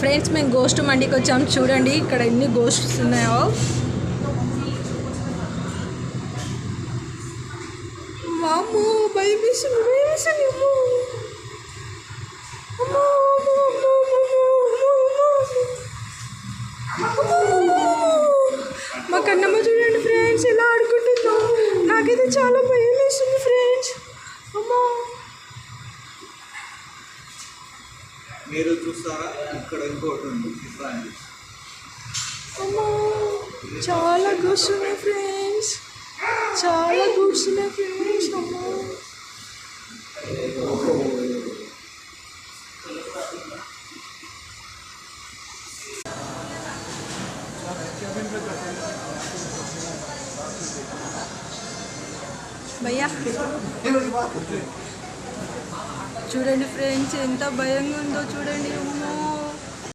Friends మేము ghost మండికి వచ్చాం. చూడండి ఇక్కడ ఎన్ని గోస్ట్స్ ఉన్నాయో. వామ్మో భయం వేస్తుంది, భయం వేస్తుంది. మా కన్నమ్మ చూడండి ఫ్రెండ్స్ ఎలా ఆడుకుంటుందో. నాకైతే చాలా భయం వేస్తుంది ఫ్రెండ్స్. అమ్మా మీరు చూస్తారా ఇక్కడ ఇంకోటి ఉంది. అమ్మా చాలా కూర్చున్నాయి ఫ్రెండ్స్, చాలా కూర్చున్నాయి ఫ్రెండ్స్. అమ్మా భయ్యా చూడండి ఫ్రెండ్స్ ఎంత భయంగా ఉందో చూడండి.